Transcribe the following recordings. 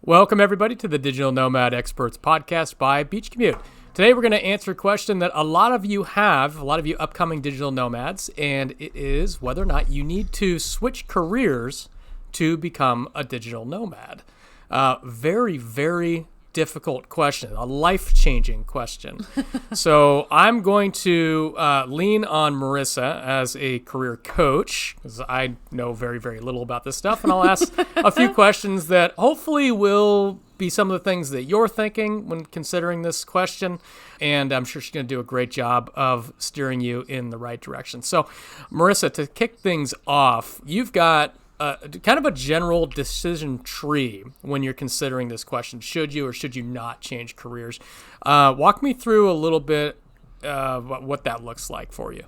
Welcome, everybody, to the Digital Nomad Experts podcast by Commute. Today, we're going to answer a question that a lot of you have, a lot of you upcoming digital nomads, and it is whether or not you need to switch careers to become a digital nomad. Very, very difficult question, a life-changing question. So I'm going to lean on Marisa as a career coach, because I know very, very little about this stuff, and I'll ask a few questions that hopefully will be some of the things that you're thinking when considering this question, and I'm sure she's going to do a great job of steering you in the right direction. So Marisa, to kick things off, you've got kind of a general decision tree when you're considering this question. Should you or should you not change careers? Walk me through a little bit what that looks like for you.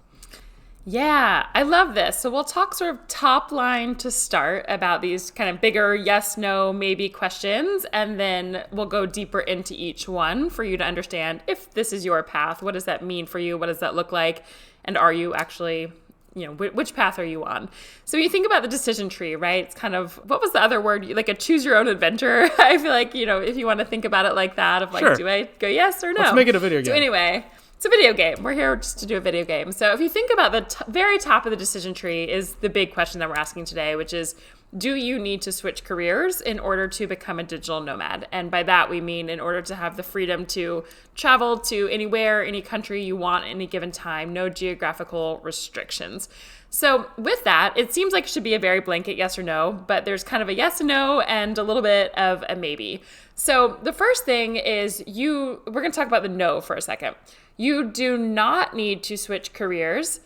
Yeah, I love this. So we'll talk sort of top line to start about these kind of bigger yes, no, maybe questions, and then we'll go deeper into each one for you to understand if this is your path. What does that mean for you? What does that look like? And are you actually, which path are you on? So you think about the decision tree, right? It's kind of, what was the other word? Like a choose your own adventure. I feel like, if you want to think about it like that, of like, Sure. Do I go yes or no? Let's make it a video game. So anyway, it's a video game. We're here just to do a video game. So if you think about the very top of the decision tree is the big question that we're asking today, which is, do you need to switch careers in order to become a digital nomad? And by that, we mean in order to have the freedom to travel to anywhere, any country you want at any given time, no geographical restrictions. So with that, it seems like it should be a very blanket yes or no, but there's kind of a yes and no and a little bit of a maybe. So the first thing is we're going to talk about the no for a second. You do not need to switch careers.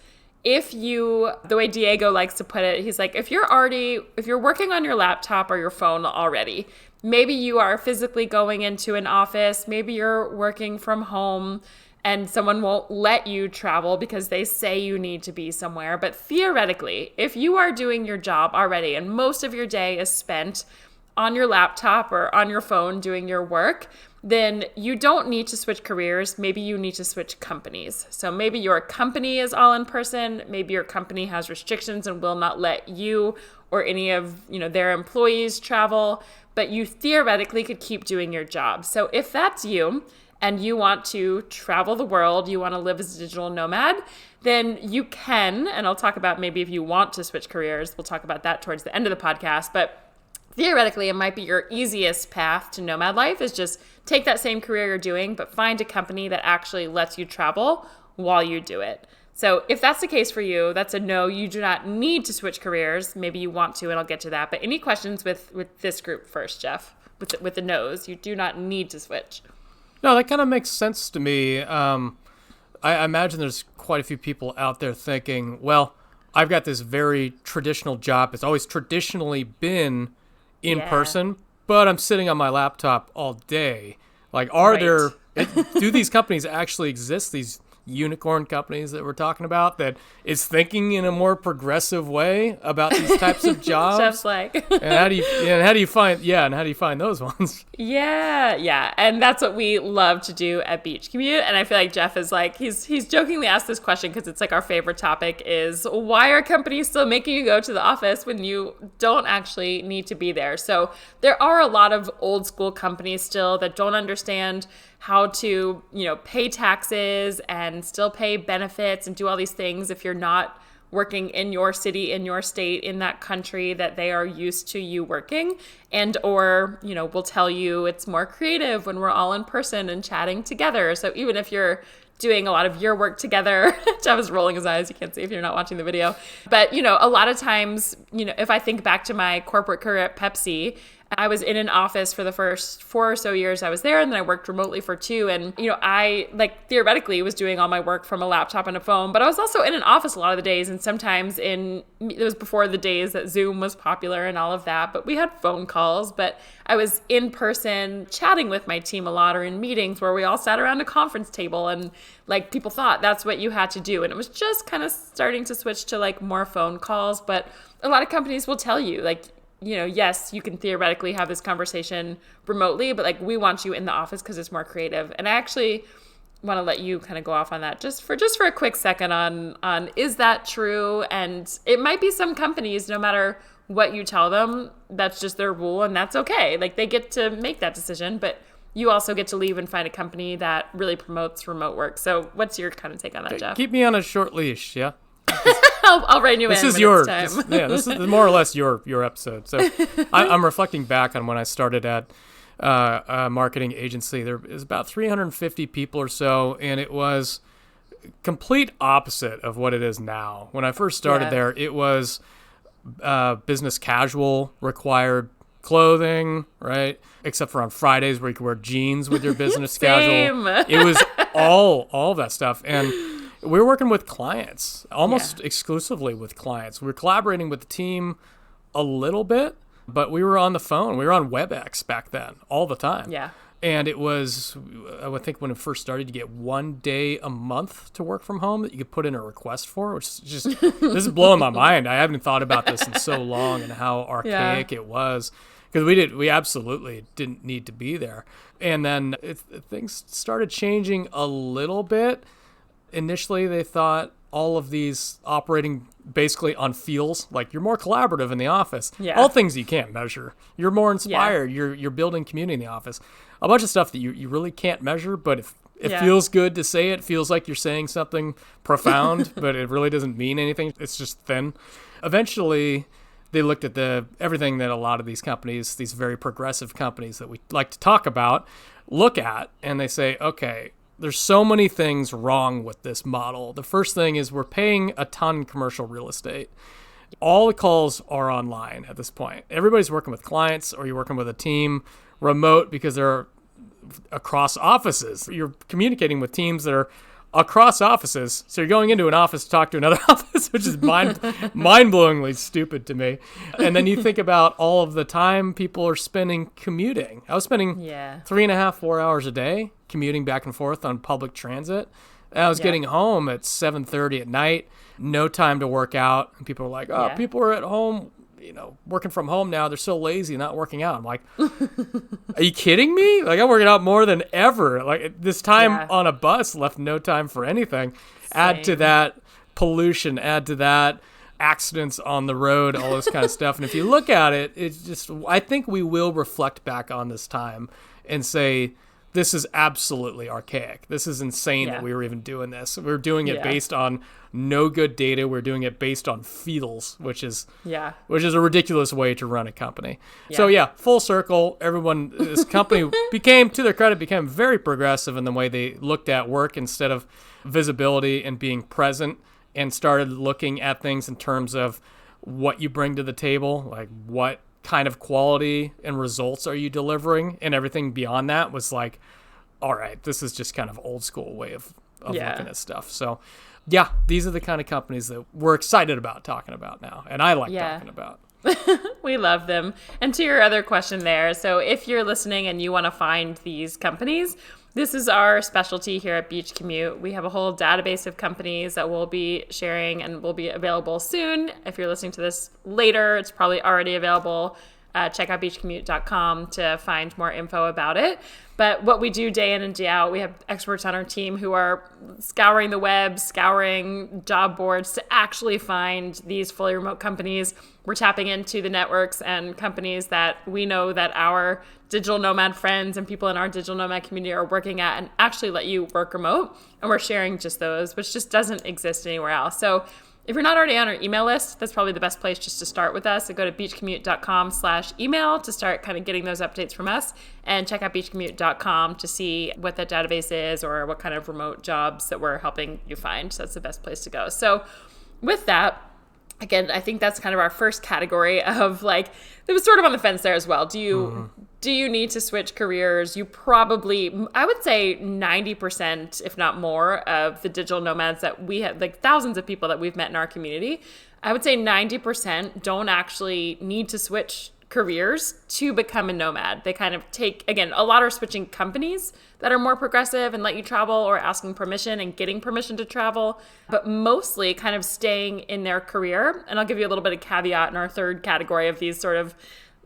The way Diego likes to put it, he's like, if you're working on your laptop or your phone already, maybe you are physically going into an office, maybe you're working from home and someone won't let you travel because they say you need to be somewhere. But theoretically, if you are doing your job already and most of your day is spent on your laptop or on your phone doing your work, then you don't need to switch careers. Maybe you need to switch companies. So maybe your company is all in person. Maybe your company has restrictions and will not let you or any of their employees travel, but you theoretically could keep doing your job. So if that's you and you want to travel the world, you want to live as a digital nomad, then you can, and I'll talk about maybe if you want to switch careers, we'll talk about that towards the end of the podcast, but theoretically, it might be your easiest path to nomad life is just take that same career you're doing, but find a company that actually lets you travel while you do it. So if that's the case for you, that's a no. You do not need to switch careers. Maybe you want to, and I'll get to that. But any questions with this group first, Jeff? With the no's, you do not need to switch. No, that kind of makes sense to me. I imagine there's quite a few people out there thinking, well, I've got this very traditional job. It's always traditionally been in person, but I'm sitting on my laptop all day. Like, do these companies actually exist, these unicorn companies that we're talking about, that is thinking in a more progressive way about these types of jobs? Jeff's like, and how do you find those ones? Yeah. And that's what we love to do at Commute. And I feel like Jeff is like, he's jokingly asked this question because it's like our favorite topic is, why are companies still making you go to the office when you don't actually need to be there? So there are a lot of old school companies still that don't understand how to, pay taxes and still pay benefits and do all these things if you're not working in your city, in your state, in that country that they are used to you working, or will tell you it's more creative when we're all in person and chatting together. So even if you're doing a lot of your work together, Jeff is rolling his eyes, you can't see if you're not watching the video, but a lot of times, if I think back to my corporate career at Pepsi, I was in an office for the first 4 or so years I was there, and then I worked remotely for 2. And, I theoretically was doing all my work from a laptop and a phone, but I was also in an office a lot of the days. And sometimes it was before the days that Zoom was popular and all of that, but we had phone calls, but I was in person chatting with my team a lot, or in meetings where we all sat around a conference table and people thought that's what you had to do. And it was just kind of starting to switch to more phone calls. But a lot of companies will tell you yes, you can theoretically have this conversation remotely, but we want you in the office because it's more creative. And I actually want to let you kind of go off on that just for a quick second on is that true? And it might be some companies, no matter what you tell them, that's just their rule, and that's okay. Like, they get to make that decision, but you also get to leave and find a company that really promotes remote work. So what's your kind of take on that, Jeff? Keep me on a short leash, yeah? I'll rein you this in is when your, it's time. this is more or less your episode. So I'm reflecting back on when I started at a marketing agency. There was about 350 people or so, and it was complete opposite of what it is now. When I first started there, it was business casual, required clothing, right? Except for on Fridays where you could wear jeans with your business casual. It was all that stuff. And we were working with clients, almost exclusively with clients. We were collaborating with the team a little bit, but we were on the phone. We were on WebEx back then all the time. Yeah. And it was, I would think when it first started, you get 1 day a month to work from home that you could put in a request for, which is just, this is blowing my mind. I haven't thought about this in so long and how archaic it was. Because we absolutely didn't need to be there. And then things started changing a little bit. Initially, they thought all of these operating basically on feels, like you're more collaborative in the office. Yeah. All things you can't measure. You're more inspired. You're building community in the office. A bunch of stuff that you really can't measure, but if it feels good to say it, feels like you're saying something profound, but it really doesn't mean anything. It's just thin. Eventually, they looked at everything that a lot of these companies, these very progressive companies that we like to talk about, look at, and they say, okay, there's so many things wrong with this model. The first thing is we're paying a ton in commercial real estate. All the calls are online at this point. Everybody's working with clients, or you're working with a team remote because they're across offices. You're communicating with teams that are across offices. So you're going into an office to talk to another office, which is mind-blowingly stupid to me. And then you think about all of the time people are spending commuting. I was spending 3.5, 4 hours a day commuting back and forth on public transit. And I was getting home at 7:30 at night, no time to work out. And people were like, people are at home, working from home now. They're so lazy, not working out. I'm like, are you kidding me? Like, I'm working out more than ever. Like, this time on a bus left no time for anything. Add to that pollution, add to that accidents on the road, all this kind of stuff. And if you look at it, it's just, I think we will reflect back on this time and say, this is absolutely archaic. This is insane that we were even doing this. We're doing it based on no good data. We're doing it based on feels, which is a ridiculous way to run a company. Yeah. So full circle, this company became, to their credit, became very progressive in the way they looked at work instead of visibility and being present, and started looking at things in terms of what you bring to the table, like what kind of quality and results are you delivering, and everything beyond that was like, all right, this is just kind of old school way of looking at stuff. So these are the kind of companies that we're excited about talking about now, and I like talking about. We love them. And to your other question there, so if you're listening and you want to find these companies, this is our specialty here at Beach Commute. We have a whole database of companies that we'll be sharing and will be available soon. If you're listening to this later, it's probably already available. Check out beachcommute.com to find more info about it. But what we do day in and day out, we have experts on our team who are scouring the web, scouring job boards to actually find these fully remote companies. We're tapping into the networks and companies that we know that our digital nomad friends and people in our digital nomad community are working at, and actually let you work remote. And we're sharing just those, which just doesn't exist anywhere else. So if you're not already on our email list, that's probably the best place just to start with us. So go to beachcommute.com/email to start kind of getting those updates from us, and check out beachcommute.com to see what that database is or what kind of remote jobs that we're helping you find. So that's the best place to go. So with that, again, I think that's kind of our first category of like, it was sort of on the fence there as well. Do you need to switch careers? You probably, I would say 90%, if not more, of the digital nomads that we have, like thousands of people that we've met in our community, I would say 90% don't actually need to switch careers to become a nomad. They kind of take, again, a lot are switching companies that are more progressive and let you travel, or asking permission and getting permission to travel, but mostly kind of staying in their career. And I'll give you a little bit of caveat in our third category of these sort of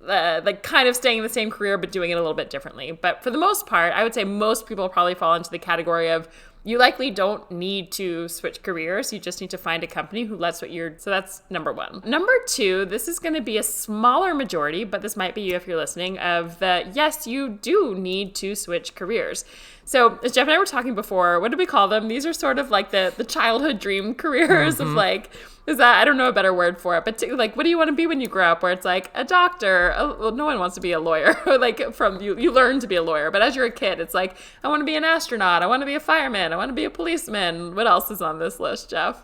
like kind of staying in the same career but doing it a little bit differently. But for the most part, I would say most people probably fall into the category of You likely don't need to switch careers. You just need to find a company who lets so that's number one. Number two, this is going to be a smaller majority, but this might be you if you're listening, of the, yes, you do need to switch careers. So as Jeff and I were talking before, what do we call them? These are sort of like the childhood dream careers of like, is that, I don't know a better word for it, but like, what do you want to be when you grow up? Where it's like a doctor. Well, no one wants to be a lawyer. Like from you learn to be a lawyer, but as you're a kid, it's like, I want to be an astronaut. I want to be a fireman. I want to be a policeman. What else is on this list, Jeff?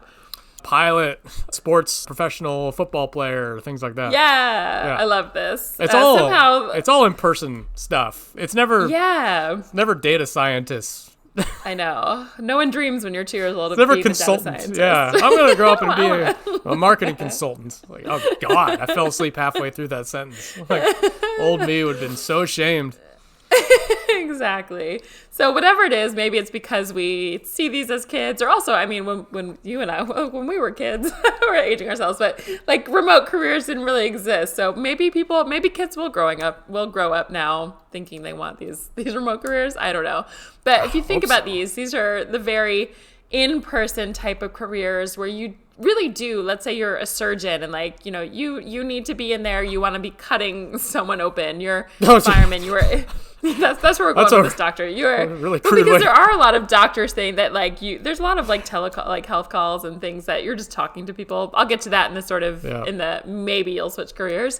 Pilot, sports, professional football player, things like that. Yeah. I love this. It's all in-person stuff. It's never data scientists. I know. No one dreams when you're 2 years old of never being a data consultants. scientist. Yeah, I'm gonna grow up and be a marketing consultant. Like, oh God, I fell asleep halfway through that sentence. Like, old me would have been so ashamed. Exactly. So whatever it is, maybe it's because we see these as kids, or also, I mean, when you and I, when we were kids, we're aging ourselves, but like remote careers didn't really exist. So maybe kids will grow up now thinking they want these remote careers. I don't know. But if you think about these are the very in-person type of careers where you really do, let's say you're a surgeon and like, you know, you need to be in there, you want to be cutting someone open, you're a fireman, that's where we're going with this, doctor. You're really crude because there are a lot of doctors saying that like there's a lot of like health calls and things that you're just talking to people. I'll get to that in the sort of in the maybe you'll switch careers.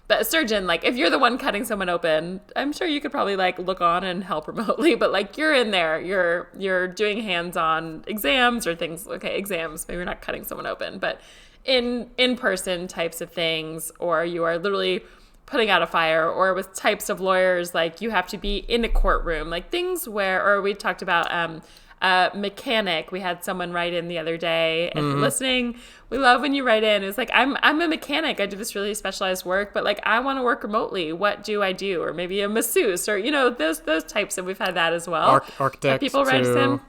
But a surgeon, like if you're the one cutting someone open, I'm sure you could probably like look on and help remotely, but like you're in there, you're doing hands-on exams or things. Okay, exams, maybe you're not cutting someone open, but in-person types of things, or you are literally putting out a fire, or with types of lawyers, like you have to be in a courtroom, like things where, or we talked about mechanic. We had someone write in the other day, and listening, we love when you write in. It's like, I'm a mechanic. I do this really specialized work, but like I want to work remotely. What do I do? Or maybe a masseuse, or you know, those types. And we've had that as well. Architect. People write in.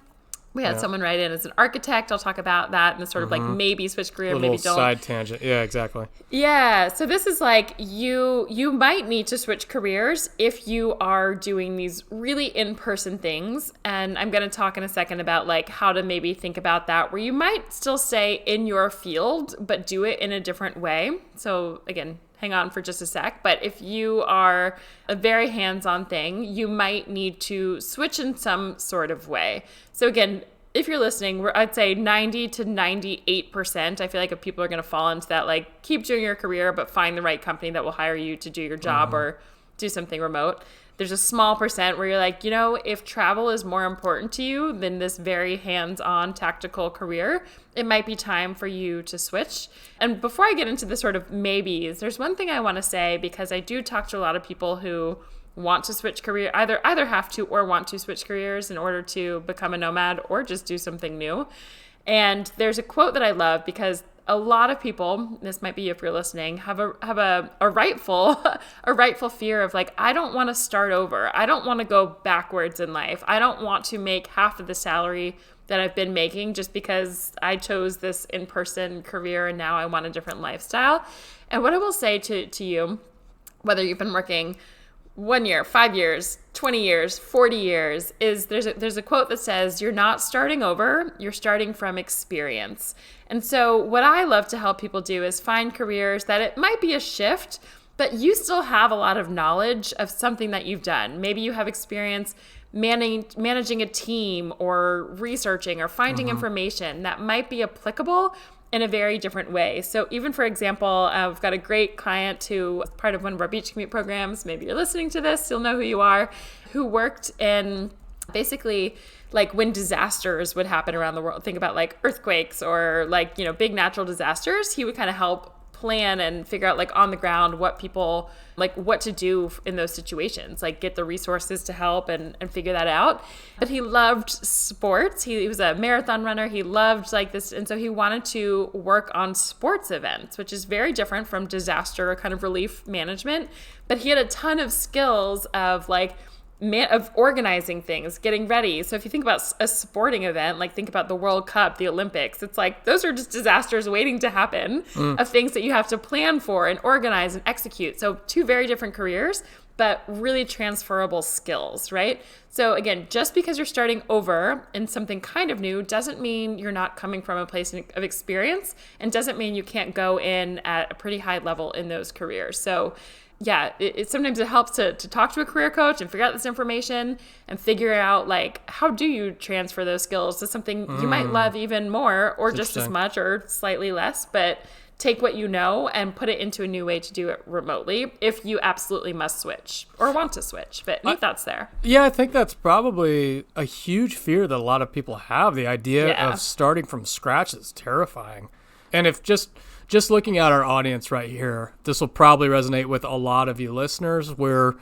We had someone write in as an architect. I'll talk about that and the sort of like maybe switch career, maybe don't. Side tangent. Yeah, exactly. Yeah. So this is like you might need to switch careers if you are doing these really in-person things. And I'm going to talk in a second about like how to maybe think about that, where you might still stay in your field, but do it in a different way. So again, hang on for just a sec. But if you are a very hands-on thing, you might need to switch in some sort of way. So again, if you're listening, I'd say 90 to 98%. I feel like if people are going to fall into that, like keep doing your career, but find the right company that will hire you to do your job or do something remote. There's a small percent where you're like, you know, if travel is more important to you than this very hands-on tactical career, it might be time for you to switch. And before I get into the sort of maybes, there's one thing I want to say, because I do talk to a lot of people who want to switch career, either have to or want to switch careers in order to become a nomad or just do something new. And there's a quote that I love, because a lot of people, this might be if you're listening, have a rightful fear of like, I don't want to start over. I don't want to go backwards in life. I don't want to make half of the salary that I've been making just because I chose this in-person career and now I want a different lifestyle. And what I will say to you, whether you've been working 1 year, 5 years, 20 years, 40 years, is there's a quote that says, you're not starting over, you're starting from experience. And so what I love to help people do is find careers that it might be a shift, but you still have a lot of knowledge of something that you've done. Maybe you have experience managing a team or researching or finding information that might be applicable in a very different way. So even, for example, we've got a great client who is part of one of our Beach Commute programs. Maybe you're listening to this, you'll know who you are, who worked in basically like when disasters would happen around the world. Think about like earthquakes or like, you know, big natural disasters. He would kind of help plan and figure out like on the ground what people, like what to do in those situations, like get the resources to help and figure that out. But he loved sports. He was a marathon runner. He loved like this. And so he wanted to work on sports events, which is very different from disaster kind of relief management. But he had a ton of skills of like, of organizing things, getting ready. So if you think about a sporting event, like think about the World Cup, the Olympics, it's like those are just disasters waiting to happen of things that you have to plan for and organize and execute. So two very different careers, but really transferable skills, right? So again, just because you're starting over in something kind of new doesn't mean you're not coming from a place of experience, and doesn't mean you can't go in at a pretty high level in those careers. So yeah, sometimes it helps to talk to a career coach and figure out this information and figure out like, how do you transfer those skills to something you might love even more, or just as much or slightly less, but take what you know and put it into a new way to do it remotely if you absolutely must switch or want to switch. But any thoughts there? Yeah, I think that's probably a huge fear that a lot of people have. The idea of starting from scratch is terrifying. And if just looking at our audience right here, this will probably resonate with a lot of you listeners, where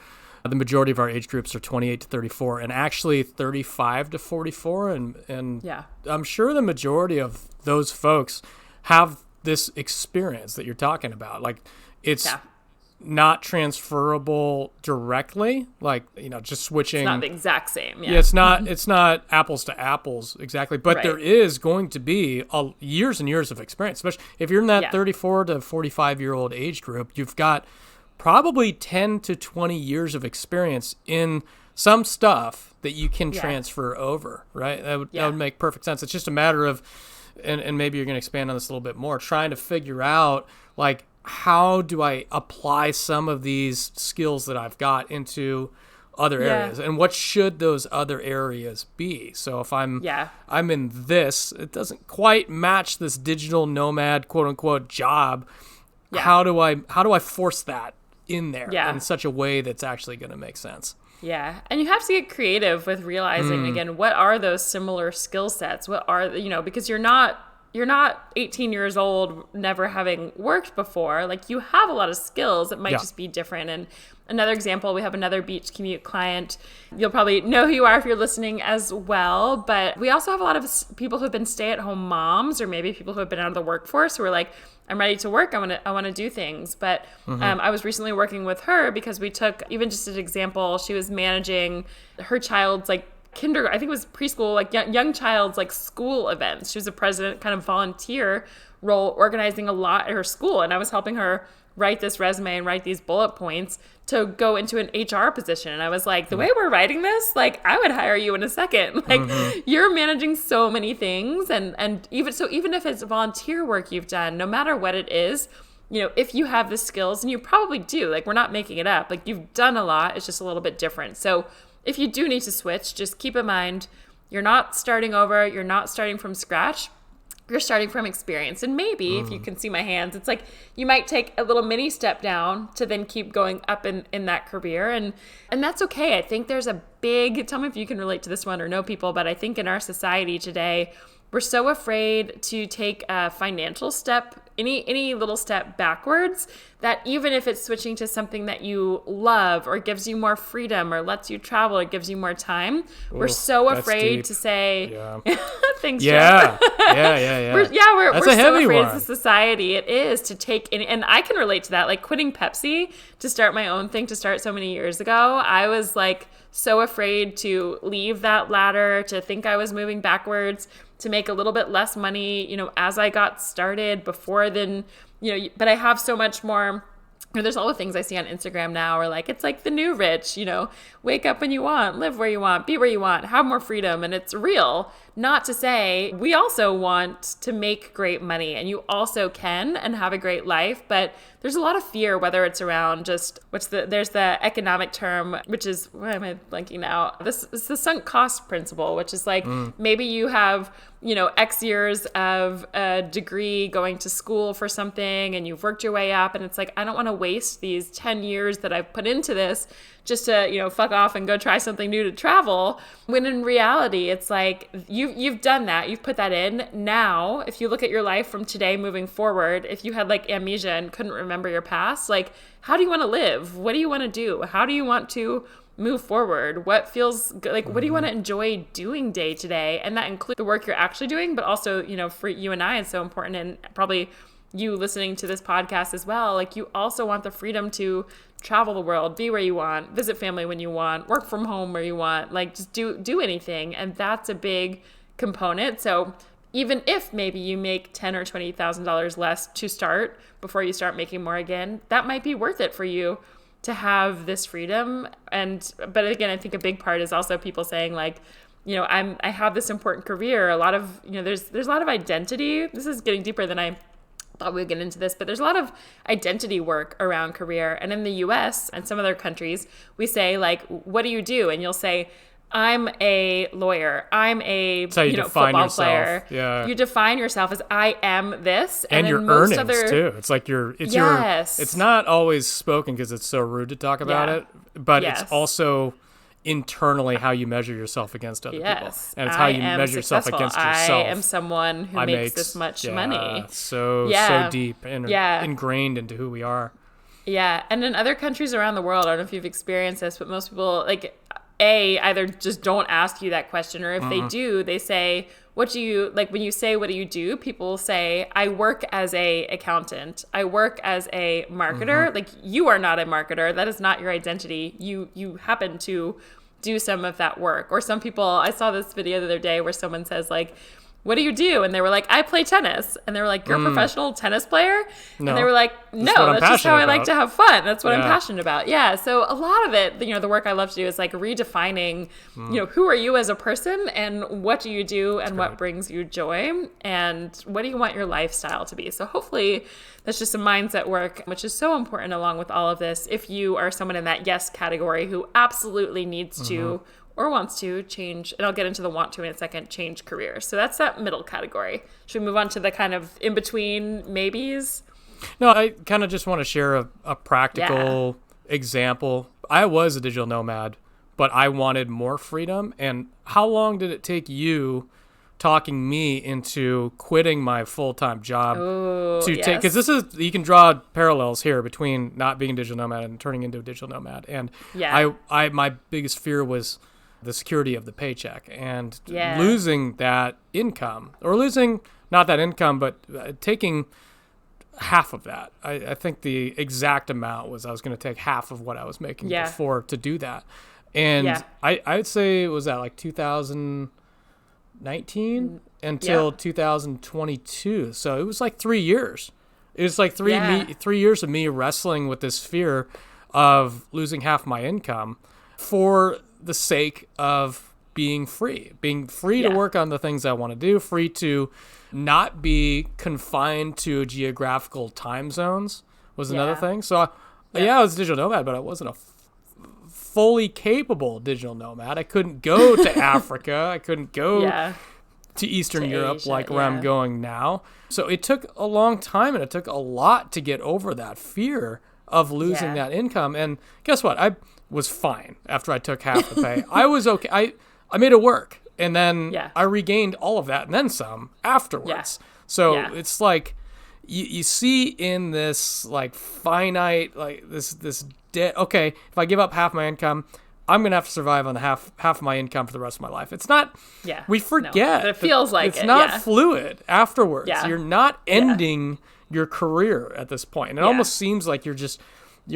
the majority of our age groups are 28 to 34 and actually 35 to 44. And I'm sure the majority of those folks have this experience that you're talking about. Like, it's not transferable directly, like, just switching. It's not the exact same. Yeah, it's not apples to apples exactly, but there is going to be years and years of experience, especially if you're in that 34 to 45-year-old age group. You've got probably 10 to 20 years of experience in some stuff that you can transfer over, right? That would make perfect sense. It's just a matter of, and maybe you're going to expand on this a little bit more, trying to figure out, like, how do I apply some of these skills that I've got into other areas, and what should those other areas be? So if I'm in this, it doesn't quite match this digital nomad quote unquote job. How do I force that in there in such a way that's actually going to make sense? Yeah. And you have to get creative with realizing, again, what are those similar skill sets? What are, because you're not 18 years old, never having worked before. Like, you have a lot of skills. It might just be different. And another example, we have another Beach Commute client. You'll probably know who you are if you're listening as well. But we also have a lot of people who have been stay-at-home moms, or maybe people who have been out of the workforce who are like, I'm ready to work. I want to do things. But I was recently working with her because we took, even just an example, she was managing her child's like kindergarten, I think it was preschool, like young child's like school events. She was a president kind of volunteer role, organizing a lot at her school. And I was helping her write this resume and write these bullet points to go into an HR position. And I was like, the way we're writing this, like, I would hire you in a second. Like, you're managing so many things. And even if it's volunteer work you've done, no matter what it is, if you have the skills, and you probably do, like, we're not making it up, like, you've done a lot, it's just a little bit different. So if you do need to switch, just keep in mind, you're not starting over, you're not starting from scratch, you're starting from experience. And maybe if you can see my hands, it's like you might take a little mini step down to then keep going up in that career. And that's okay. I think there's a big, tell me if you can relate to this one or know people, but I think in our society today, we're so afraid to take a financial step, any little step backwards, that even if it's switching to something that you love or gives you more freedom or lets you travel or gives you more time, we're so afraid to say, thanks, Yeah. Jeff. Yeah. We're so afraid one. as a society, it is, to take, and I can relate to that, like quitting Pepsi to start my own thing, to start so many years ago. I was like so afraid to leave that ladder, to think I was moving backwards, to make a little bit less money, as I got started before then, but I have so much more. There's all the things I see on Instagram now, or like, it's like the new rich, wake up when you want, live where you want, be where you want, have more freedom. And it's real. Not to say we also want to make great money, and you also can and have a great life, but there's a lot of fear, whether it's around just there's the economic term, which is, why am I blanking now? This is the sunk cost principle, which is like, maybe you have, X years of a degree going to school for something, and you've worked your way up, and it's like, I don't want to waste these 10 years that I've put into this just to, fuck off and go try something new to travel. When in reality, it's like, you've done that. You've put that in. Now, if you look at your life from today moving forward, if you had like amnesia and couldn't remember your past, like, how do you want to live? What do you want to do? How do you want to move forward? What feels good? Like, what do you want to enjoy doing day to day? And that includes the work you're actually doing, but also, for you and I, it's so important, and probably you listening to this podcast as well. Like, you also want the freedom to travel the world, be where you want, visit family when you want, work from home where you want, like, just do anything. And that's a big component. So even if maybe you make $10,000 or $20,000 less to start before you start making more again, that might be worth it for you to have this freedom. But again, I think a big part is also people saying like, I have this important career. A lot of, there's a lot of identity. This is getting deeper than I thought we'd get into this, but there's a lot of identity work around career. And in the US and some other countries, we say like, what do you do? And you'll say, I'm a lawyer. I'm a football player. Yeah. You define yourself as I am this, and your earnings too. It's like it's not always spoken because it's so rude to talk about it, but it's also internally how you measure yourself against other people, and it's how you measure yourself against yourself. I am someone who makes this much money. So deep and ingrained into who we are. Yeah, and in other countries around the world, I don't know if you've experienced this, but most people either just don't ask you that question, or if they do, they say, what do you, like when you say, what do you do? People say, I work as a accountant. I work as a marketer. Like, you are not a marketer. That is not your identity. You happen to do some of that work. Or some people, I saw this video the other day where someone says like, what do you do? And they were like, I play tennis. And they were like, you're a professional tennis player? No. And they were like, no, that's just how I like to have fun. That's what I'm passionate about. Yeah. So a lot of it, the work I love to do is like redefining, who are you as a person, and what do you do, and what brings you joy, and what do you want your lifestyle to be? So hopefully that's just some mindset work, which is so important along with all of this. If you are someone in that yes category who absolutely needs to or wants to change, and I'll get into the want to in a second, change careers. So that's that middle category. Should we move on to the kind of in-between maybes? No, I kind of just want to share a practical example. I was a digital nomad, but I wanted more freedom. And how long did it take you talking me into quitting my full-time job take, because this is, you can draw parallels here between not being a digital nomad and turning into a digital nomad. And I my biggest fear was the security of the paycheck and losing that income, or losing not that income, but taking half of that. I think the exact amount was I was going to take half of what I was making before to do that. And I'd say it was that like 2019 until 2022. So it was like 3 years. It was like 3 years of me wrestling with this fear of losing half my income for the sake of being free to work on the things I want to do, free to not be confined to geographical time zones was another thing. So I was a digital nomad, but I wasn't a fully capable digital nomad. I couldn't go to Africa. I couldn't go to Eastern Europe Asia, like where I'm going now. So it took a long time, and it took a lot to get over that fear of losing that income. And guess what? I was fine after I took half the pay. I was okay. I made it work. And then I regained all of that and then some afterwards. So it's like you see in this like finite, like this debt. Okay, if I give up half my income, I'm going to have to survive on the half of my income for the rest of my life. It's not, we forget. No, it feels like it's not fluid afterwards. You're not ending your career at this point. And it almost seems like you're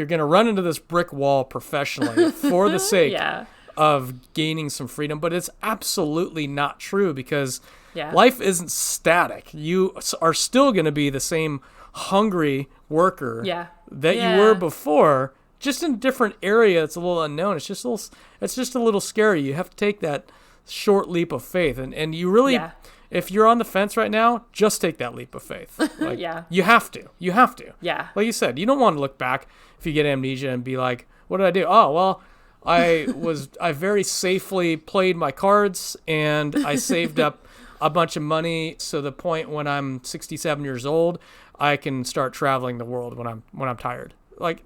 going to run into this brick wall professionally for the sake of gaining some freedom. But it's absolutely not true, because life isn't static. You are still going to be the same hungry worker that you were before, just in a different area. It's a little unknown. It's just a little scary. You have to take that short leap of faith. And you really, if you're on the fence right now, just take that leap of faith. Like, you have to. Yeah. Like you said, you don't want to look back if you get amnesia and be like, what did I do? Oh, well, I very safely played my cards, and I saved up a bunch of money, so the point when I'm 67 years old, I can start traveling the world when I'm tired. Like,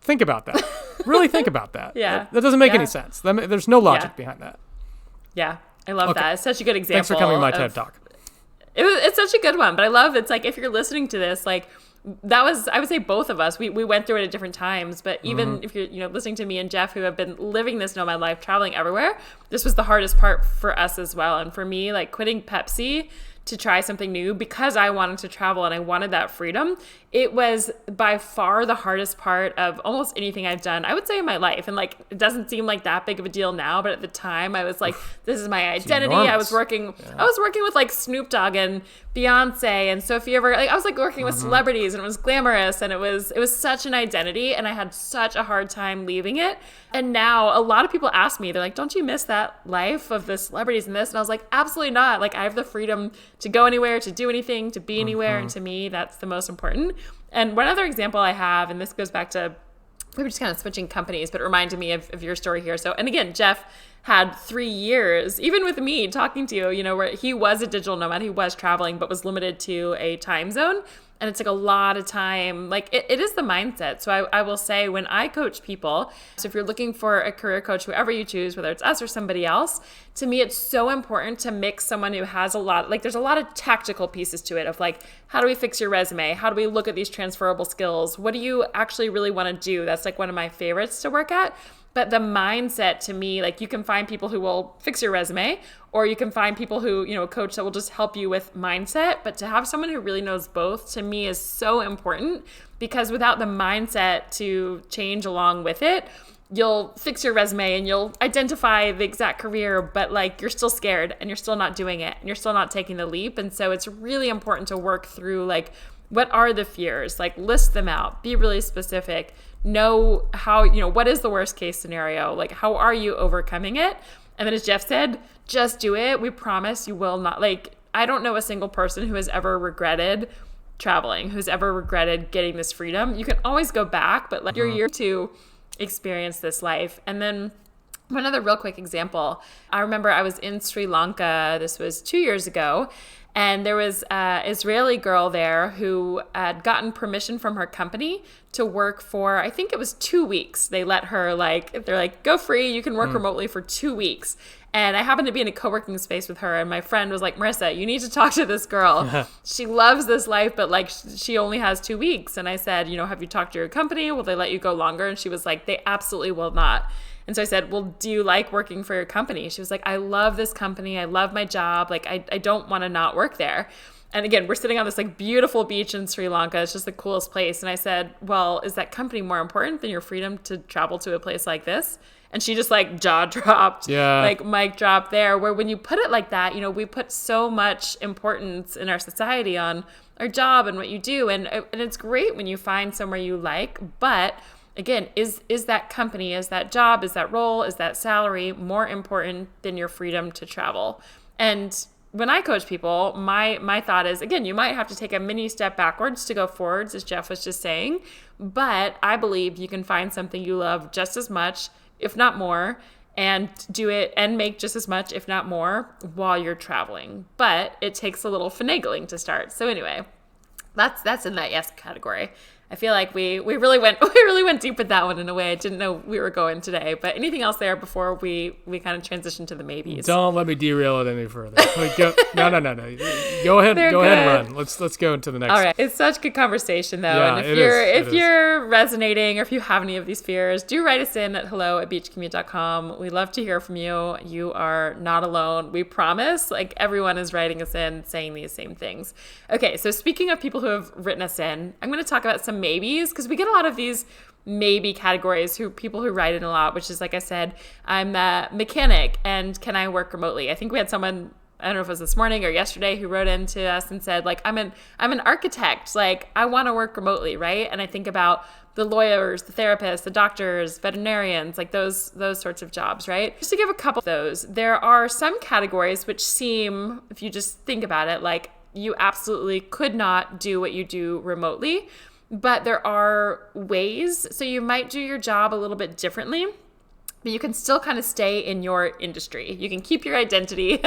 think about that. Really think about that. That doesn't make any sense. There's no logic behind that. Yeah, I love that. It's such a good example. Thanks for coming to my TED Talk. It's such a good one, but I love it's like if you're listening to this, like that was, I would say both of us, we went through it at different times, but even if you're listening to me and Jeff, who have been living this nomad life, traveling everywhere, this was the hardest part for us as well. And for me, like quitting Pepsi to try something new because I wanted to travel and I wanted that freedom. It was by far the hardest part of almost anything I've done, I would say, in my life. And like, it doesn't seem like that big of a deal now, but at the time I was like, this is my identity. I was working with like Snoop Dogg and Beyonce and Sophia Vergara. Like, I was like working with celebrities, and it was glamorous, and it was such an identity, and I had such a hard time leaving it. And now a lot of people ask me, they're like, don't you miss that life of the celebrities and this? And I was like, absolutely not. Like, I have the freedom to go anywhere, to do anything, to be anywhere. And to me, that's the most important. And one other example I have, and this goes back to maybe just kind of switching companies, but it reminded me of your story here. So, and again, Jeff had 3 years, even with me talking to you, where he was a digital nomad, he was traveling, but was limited to a time zone. And it's like a lot of time. Like it is the mindset. So I will say, when I coach people, so if you're looking for a career coach, whoever you choose, whether it's us or somebody else, to me, it's so important to mix someone who has a lot, like there's a lot of tactical pieces to it of like, how do we fix your resume? How do we look at these transferable skills? What do you actually really want to do? That's like one of my favorites to work at. But the mindset, to me, like, you can find people who will fix your resume, or you can find people who, a coach that will just help you with mindset. But to have someone who really knows both, to me, is so important, because without the mindset to change along with it, you'll fix your resume and you'll identify the exact career, but like, you're still scared and you're still not doing it and you're still not taking the leap. And so it's really important to work through, like, what are the fears? Like, list them out, be really specific, know how, what is the worst case scenario? Like, how are you overcoming it? And then, as Jeff said, just do it. We promise you will not, like, I don't know a single person who has ever regretted traveling, who's ever regretted getting this freedom. You can always go back, but like, you're here to experience this life. And then one other real quick example, I remember I was in Sri Lanka, this was 2 years ago, and there was an Israeli girl there who had gotten permission from her company to work for, I think it was 2 weeks. They let her, they're like, go free, you can work remotely for 2 weeks. And I happened to be in a co-working space with her, and my friend was like, Marisa, you need to talk to this girl. She loves this life, but like, she only has 2 weeks. And I said, have you talked to your company? Will they let you go longer? And she was like, they absolutely will not. And so I said, well, do you like working for your company? She was like, I love this company. I love my job. Like, I don't want to not work there. And again, we're sitting on this like beautiful beach in Sri Lanka. It's just the coolest place. And I said, well, is that company more important than your freedom to travel to a place like this? And she just like jaw dropped, like mic drop there, where when you put it like that, we put so much importance in our society on our job and what you do. And it's great when you find somewhere you like, but again, is that company, is that job, is that role, is that salary more important than your freedom to travel? And when I coach people, my thought is, again, you might have to take a mini step backwards to go forwards, as Jeff was just saying, but I believe you can find something you love just as much, if not more, and do it and make just as much, if not more, while you're traveling. But it takes a little finagling to start. So anyway, that's in that yes category. I feel like we really went deep with that one in a way I didn't know we were going today. But anything else there before we kind of transition to the maybes? Don't let me derail it any further. No. Go ahead. Go ahead and run. Let's go into the next. All right. It's such good conversation though. Yeah, and if you're resonating, or if you have any of these fears, do write us in at hello@beachcommute.com. We love to hear from you. You are not alone. We promise. Like, everyone is writing us in saying these same things. Okay. So speaking of people who have written us in, I'm going to talk about some maybes, because we get a lot of these maybe categories, people who write in a lot, which is, like I said, I'm a mechanic and can I work remotely? I think we had someone, I don't know if it was this morning or yesterday, who wrote in to us and said, like, I'm an architect, like, I want to work remotely, right? And I think about the lawyers, the therapists, the doctors, veterinarians, like those sorts of jobs, right? Just to give a couple of those, there are some categories which seem, if you just think about it, like you absolutely could not do what you do remotely. But there are ways, so you might do your job a little bit differently, but you can still kind of stay in your industry. You can keep your identity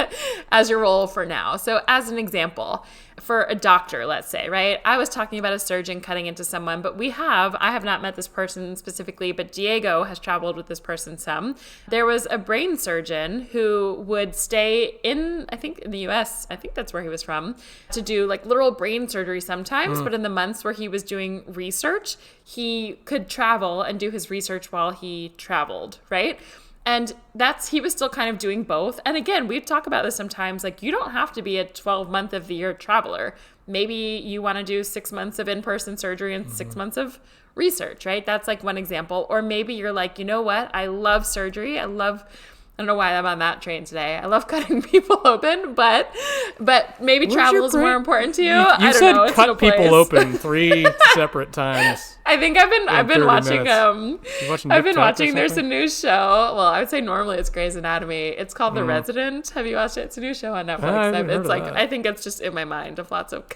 as your role for now. So as an example, for a doctor, let's say, right? I was talking about a surgeon cutting into someone, but I have not met this person specifically, but Diego has traveled with this person some. There was a brain surgeon who would stay in the US, I think that's where he was from, to do like literal brain surgery sometimes, but in the months where he was doing research, he could travel and do his research while he traveled, right? And he was still kind of doing both. And again, we talk about this sometimes, like you don't have to be a 12-month of the year traveler. Maybe you want to do 6 months of in-person surgery and 6 months of research, right? That's like one example. Or maybe you're like, you know what? I love surgery. I don't know why I'm on that train today. I love cutting people open, but maybe travel is more important to you. You said cut people open 3 separate times. I think I've been watching there's a new show. Well, I would say normally it's Grey's Anatomy. It's called The Resident. Have you watched it? It's a new show on Netflix. It's like I think it's just in my mind of lots of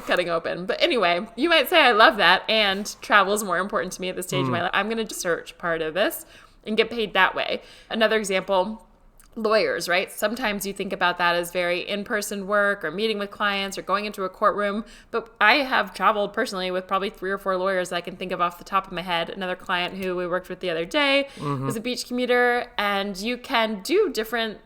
cutting open. But anyway, you might say I love that, and travel is more important to me at this stage of my life. I'm going to search part of this and get paid that way. Another example, lawyers, right? Sometimes you think about that as very in-person work or meeting with clients or going into a courtroom. But I have traveled personally with probably 3 or 4 lawyers that I can think of off the top of my head. Another client who we worked with the other day was a beach commuter, and you can do different,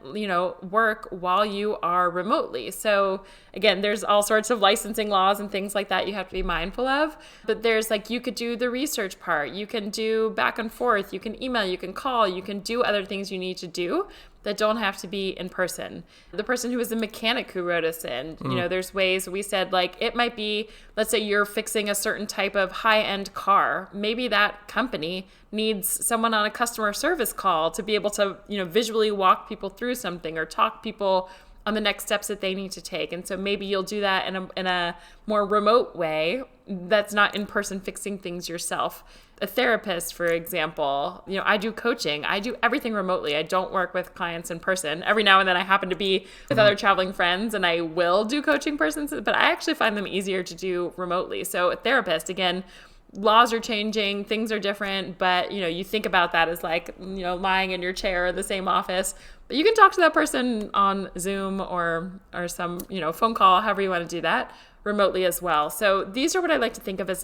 work while you are remotely. So again, there's all sorts of licensing laws and things like that you have to be mindful of. But there's you could do the research part. You can do back and forth. You can email, you can call, you can do other things you need to do that don't have to be in person. The person who was the mechanic who wrote us in, there's ways we said it might be, let's say you're fixing a certain type of high-end car. Maybe that company needs someone on a customer service call to be able to, visually walk people through something or talk people on the next steps that they need to take. And so maybe you'll do that in a more remote way that's not in person fixing things yourself. A therapist, for example, I do coaching. I do everything remotely. I don't work with clients in person. Every now and then I happen to be with other traveling friends and I will do coaching persons, but I actually find them easier to do remotely. So a therapist, again, laws are changing, things are different, but you think about that as lying in your chair in the same office, but you can talk to that person on Zoom or some, phone call, however you want to do that remotely as well. So these are what I like to think of as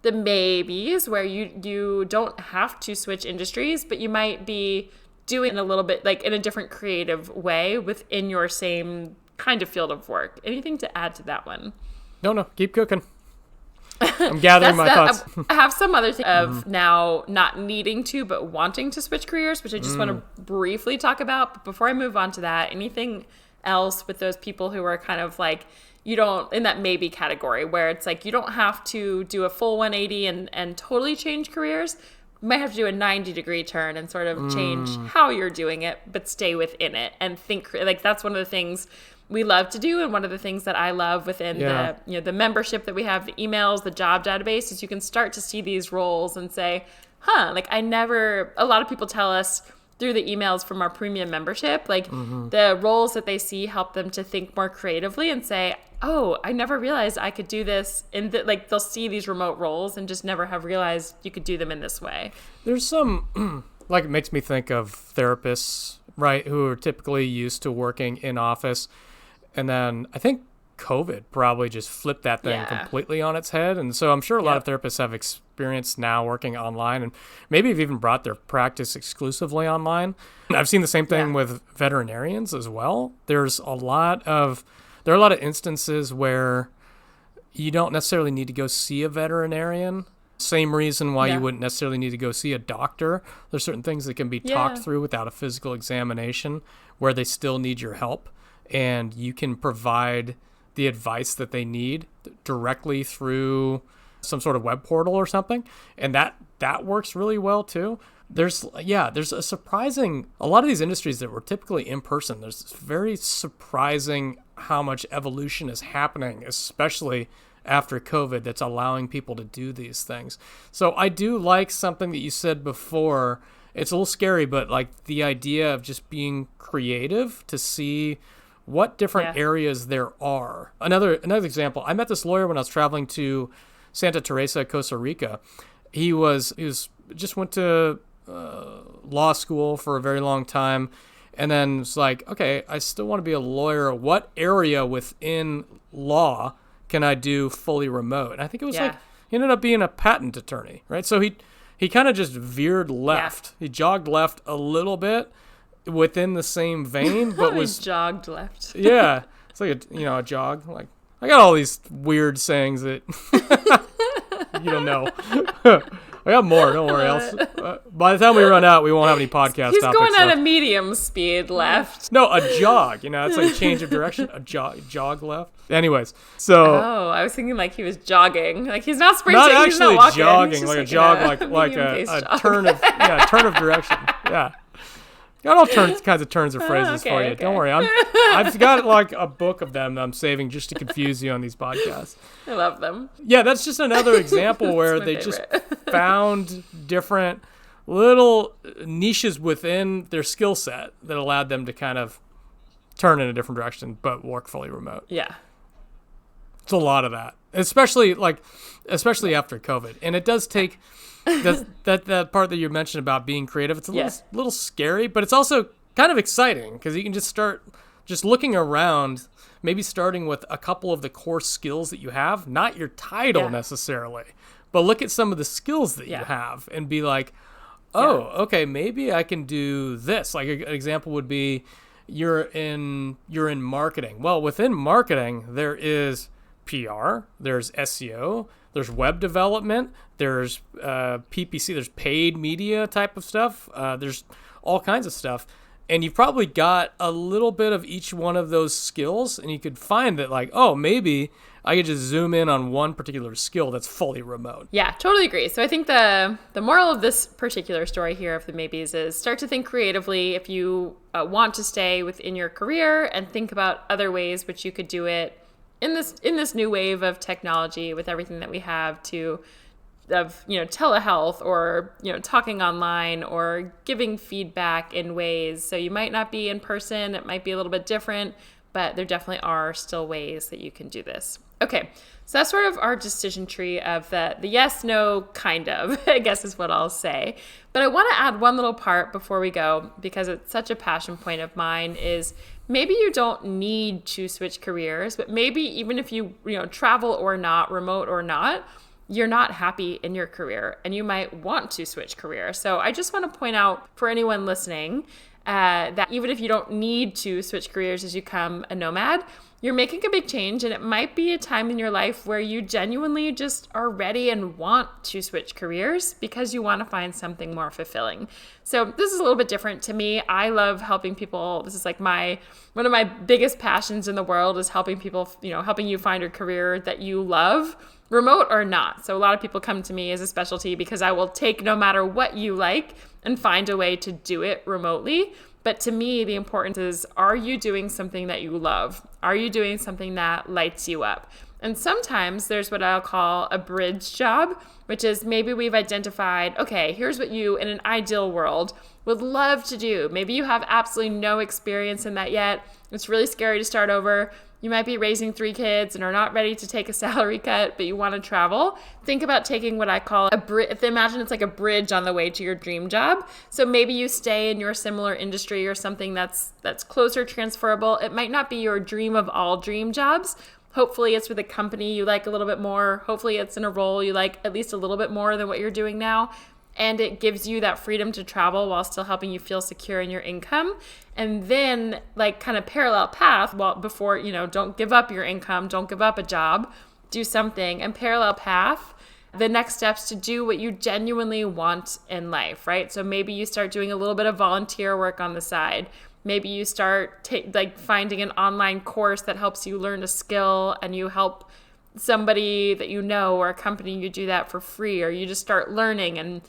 the maybes, where you don't have to switch industries, but you might be doing a little bit in a different creative way within your same kind of field of work. Anything to add to that one? No, keep cooking. I'm gathering my thoughts. I have some other thing of now not needing to, but wanting to switch careers, which I just want to briefly talk about. But before I move on to that, anything else with those people who are kind of you don't, in that maybe category where it's you don't have to do a full 180 and totally change careers. You might have to do a 90-degree turn and sort of change how you're doing it, but stay within it and think that's one of the things we love to do. And one of the things that I love within the membership that we have, the emails, the job database, is you can start to see these roles and say, a lot of people tell us through the emails from our premium membership, the roles that they see help them to think more creatively and say, oh, I never realized I could do this. And they'll see these remote roles and just never have realized you could do them in this way. There's some, it makes me think of therapists, right, who are typically used to working in office. And then I think COVID probably just flipped that thing completely on its head. And so I'm sure a lot of therapists have experience now working online, and maybe have even brought their practice exclusively online. I've seen the same thing with veterinarians as well. There are a lot of instances where you don't necessarily need to go see a veterinarian. Same reason why you wouldn't necessarily need to go see a doctor. There's certain things that can be talked through without a physical examination where they still need your help, and you can provide the advice that they need directly through some sort of web portal or something. And that works really well too. There's a lot of these industries that were typically in person. There's very surprising how much evolution is happening, especially after COVID, that's allowing people to do these things. So I do like something that you said before. It's a little scary, but the idea of just being creative to see what different areas there are. Another example, I met this lawyer when I was traveling to Santa Teresa, Costa Rica. He just went to law school for a very long time, and then it's okay, I still want to be a lawyer. What area within law can I do fully remote? And I think it was he ended up being a patent attorney, right? So he kind of just veered left. He jogged left a little bit within the same vein, but was jogged left. Yeah, it's a jog. I got all these weird sayings that you don't know. I got more. Don't worry. By the time we run out, we won't have any podcast He's topics going at left. a medium speed left. No, a jog. It's like change of direction. A jog left. Anyways, so Oh, I was thinking like he was jogging. Like he's not sprinting. not He's not actually walking. jogging, He's like a just jog, like medium-paced a jog. turn of direction. Yeah. Got all kinds of turns of phrases for you. okay. Don't worry. I've got like a book of them that I'm saving just to confuse you on these podcasts. I love them. Yeah, that's just another example where my they favorite. just found different little niches within their skill set that allowed them to kind of turn in a different direction, but work fully remote. Yeah. It's a lot of that, especially after COVID. And it does take that part that you mentioned about being creative. It's a little scary, but it's also kind of exciting because you can just start just looking around, maybe starting with a couple of the core skills that you have, not your title necessarily, but look at some of the skills that you have and be like, oh, okay, maybe I can do this. Like an example would be you're in marketing. Well, within marketing, there is PR, there's SEO, there's web development, there's PPC, there's paid media type of stuff. There's all kinds of stuff. And you've probably got a little bit of each one of those skills, and you could find that like, oh, maybe I could just zoom in on one particular skill that's fully remote. Yeah, totally agree. So I think the moral of this particular story here of the maybes is start to think creatively if you want to stay within your career, and think about other ways which you could do it in this new wave of technology with everything that we have of telehealth or talking online or giving feedback in ways. So you might not be in person, it might be a little bit different, but there definitely are still ways that you can do this. Okay, so that's sort of our decision tree of the yes, no, kind of, I guess is what I'll say. But I want to add one little part before we go, because it's such a passion point of mine, is maybe you don't need to switch careers, but maybe even if you travel or not, remote or not, you're not happy in your career and you might want to switch career. So I just want to point out for anyone listening that even if you don't need to switch careers as you become a nomad, you're making a big change, and it might be a time in your life where you genuinely just are ready and want to switch careers because you want to find something more fulfilling. So this is a little bit different to me. I love helping people. This is like one of my biggest passions in the world is helping people, helping you find a career that you love, remote or not. So a lot of people come to me as a specialty because I will take no matter what you like and find a way to do it remotely. But to me, the importance is, are you doing something that you love? Are you doing something that lights you up? And sometimes there's what I'll call a bridge job, which is maybe we've identified, okay, here's what you, in an ideal world, would love to do. Maybe you have absolutely no experience in that yet. It's really scary to start over. You might be raising 3 kids and are not ready to take a salary cut, but you want to travel. Think about taking what I call a bridge. Imagine it's like a bridge on the way to your dream job. So maybe you stay in your similar industry or something that's closer transferable. It might not be your dream of all dream jobs. Hopefully it's with a company you like a little bit more. Hopefully it's in a role you like at least a little bit more than what you're doing now. And it gives you that freedom to travel while still helping you feel secure in your income. And then like kind of parallel path, before, don't give up your income, don't give up a job, do something. And parallel path, the next steps to do what you genuinely want in life, right? So maybe you start doing a little bit of volunteer work on the side. Maybe you start finding an online course that helps you learn a skill, and you help somebody that you know or a company, you do that for free, or you just start learning and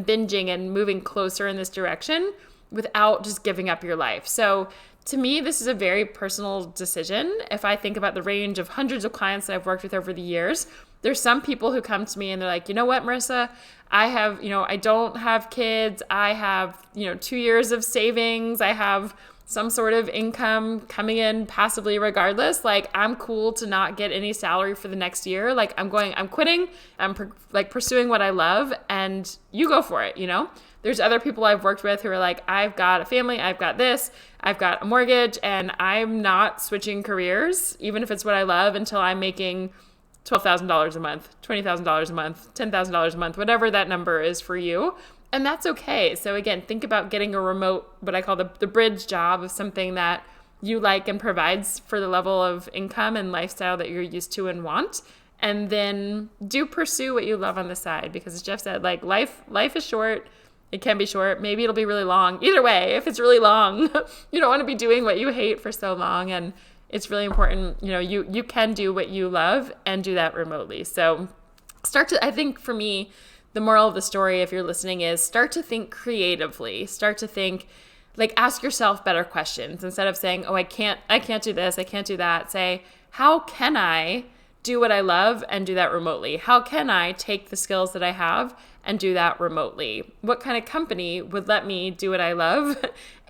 binging and moving closer in this direction without just giving up your life. So to me, this is a very personal decision. If I think about the range of hundreds of clients that I've worked with over the years, there's some people who come to me and they're like, you know what, Marisa, I don't have kids. I have, 2 years of savings. I have some sort of income coming in passively regardless. Like, I'm cool to not get any salary for the next year. Like, I'm quitting. I'm pursuing what I love, and you go for it, There's other people I've worked with who are like, I've got a family, I've got this, I've got a mortgage, and I'm not switching careers, even if it's what I love, until I'm making $12,000 a month, $20,000 a month, $10,000 a month, whatever that number is for you. And that's okay. So again, think about getting a remote, what I call the bridge job, of something that you like and provides for the level of income and lifestyle that you're used to and want. And then do pursue what you love on the side, because as Jeff said, like life is short. It can be short. Maybe it'll be really long. Either way, if it's really long, you don't want to be doing what you hate for so long. And it's really important, you can do what you love and do that remotely. So I think for me, the moral of the story, if you're listening, is start to think creatively. Start to think, like, ask yourself better questions. Instead of saying, oh, I can't do this, I can't do that. Say, how can I do what I love and do that remotely? How can I take the skills that I have and do that remotely? What kind of company would let me do what I love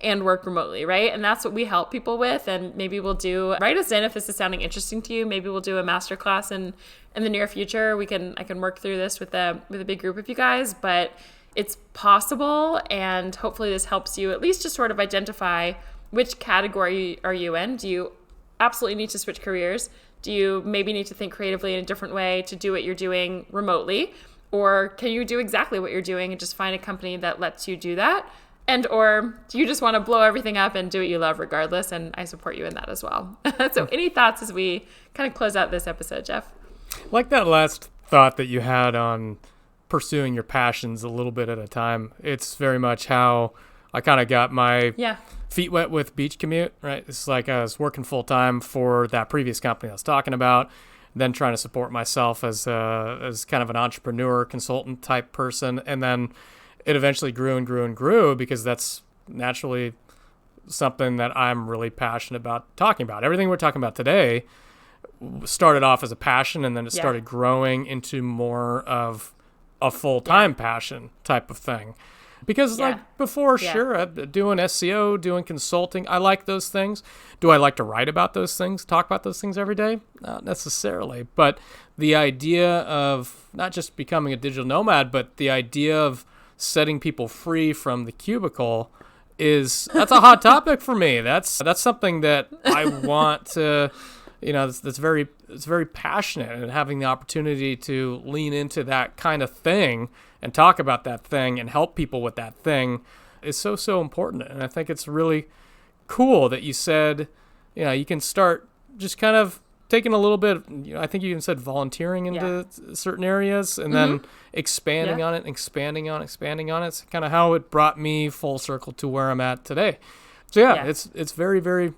and work remotely, right? And that's what we help people with. And maybe write us in if this is sounding interesting to you. Maybe we'll do a masterclass in the near future. I can work through this with a big group of you guys, but it's possible. And hopefully this helps you at least to sort of identify which category are you in. Do you absolutely need to switch careers? Do you maybe need to think creatively in a different way to do what you're doing remotely? Or can you do exactly what you're doing and just find a company that lets you do that? Or do you just want to blow everything up and do what you love regardless? And I support you in that as well. So any thoughts as we kind of close out this episode, Jeff? Like that last thought that you had on pursuing your passions a little bit at a time. It's very much how I kind of got my feet wet with Beach Commute, right? It's like I was working full time for that previous company I was talking about, then trying to support myself as kind of an entrepreneur, consultant type person. And then it eventually grew and grew and grew, because that's naturally something that I'm really passionate about talking about. Everything we're talking about today started off as a passion, and then it started growing into more of a full-time passion type of thing. Because like before, sure, doing SEO, doing consulting, I like those things. Do I like to write about those things, talk about those things every day? Not necessarily. But the idea of not just becoming a digital nomad, but the idea of setting people free from the cubicle that's a hot topic for me. That's something that I want to, it's very passionate, and having the opportunity to lean into that kind of thing and talk about that thing and help people with that thing is so important. And I think it's really cool that you said, you can start just kind of taking a little bit, I think you even said volunteering into certain areas, and then expanding on it, expanding on it. It's kind of how it brought me full circle to where I'm at today. So it's very, very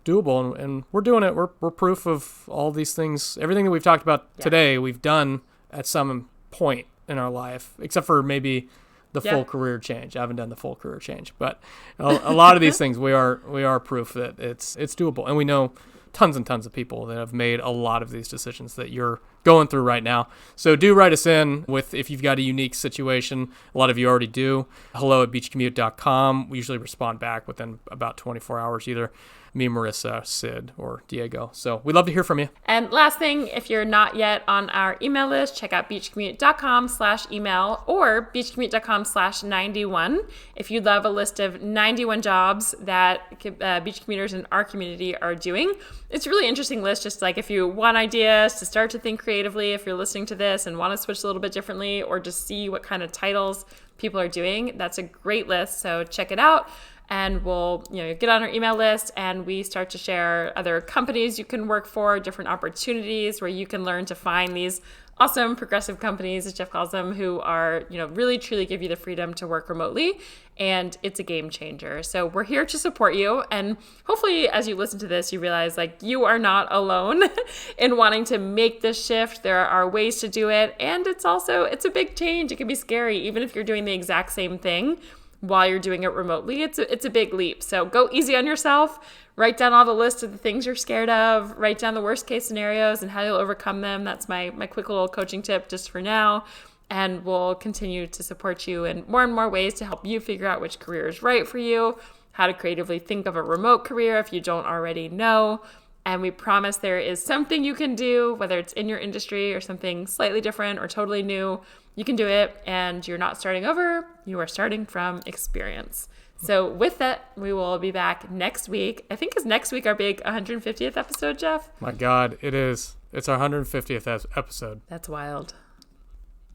doable, and we're doing it. We're proof of all these things. Everything that we've talked about today, we've done at some point in our life, except for maybe the full career change. I haven't done the full career change, but a lot of these things we are proof that it's doable, and we know tons and tons of people that have made a lot of these decisions that you're going through right now. So do write us in if you've got a unique situation. A lot of you already do. hello@beachcommute.com. We usually respond back within about 24 hours, either me, Marisa, Sid, or Diego. So we'd love to hear from you. And last thing, if you're not yet on our email list, check out beachcommute.com/email or beachcommute.com/91 if you'd love a list of 91 jobs that beach commuters in our community are doing. It's a really interesting list, just like if you want ideas to start to think creatively, if you're listening to this and want to switch a little bit differently, or just see what kind of titles people are doing. That's a great list, so check it out. And we'll get on our email list, and we start to share other companies you can work for, different opportunities where you can learn to find these awesome progressive companies, as Jeff calls them, who are really truly give you the freedom to work remotely. And it's a game changer. So we're here to support you. And hopefully as you listen to this, you realize you are not alone in wanting to make this shift. There are ways to do it. And it's a big change. It can be scary, even if you're doing the exact same thing while you're doing it remotely. It's a big leap. So go easy on yourself. Write down all the list of the things you're scared of. Write down the worst case scenarios and how you'll overcome them. That's my quick little coaching tip just for now. And we'll continue to support you in more and more ways to help you figure out which career is right for you, how to creatively think of a remote career if you don't already know. And we promise there is something you can do, whether it's in your industry or something slightly different or totally new. You can do it, and you're not starting over. You are starting from experience. So with that, we will be back next week. I think is next week our big 150th episode, Jeff? My God, it is. It's our 150th episode. That's wild.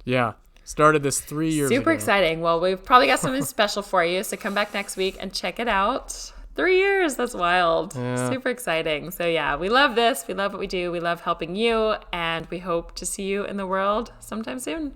Yeah. Started this 3 years ago. Super exciting. Well, we've probably got something special for you, so come back next week and check it out. 3 years. That's wild. Yeah. Super exciting. So yeah, we love this. We love what we do. We love helping you, and we hope to see you in the world sometime soon.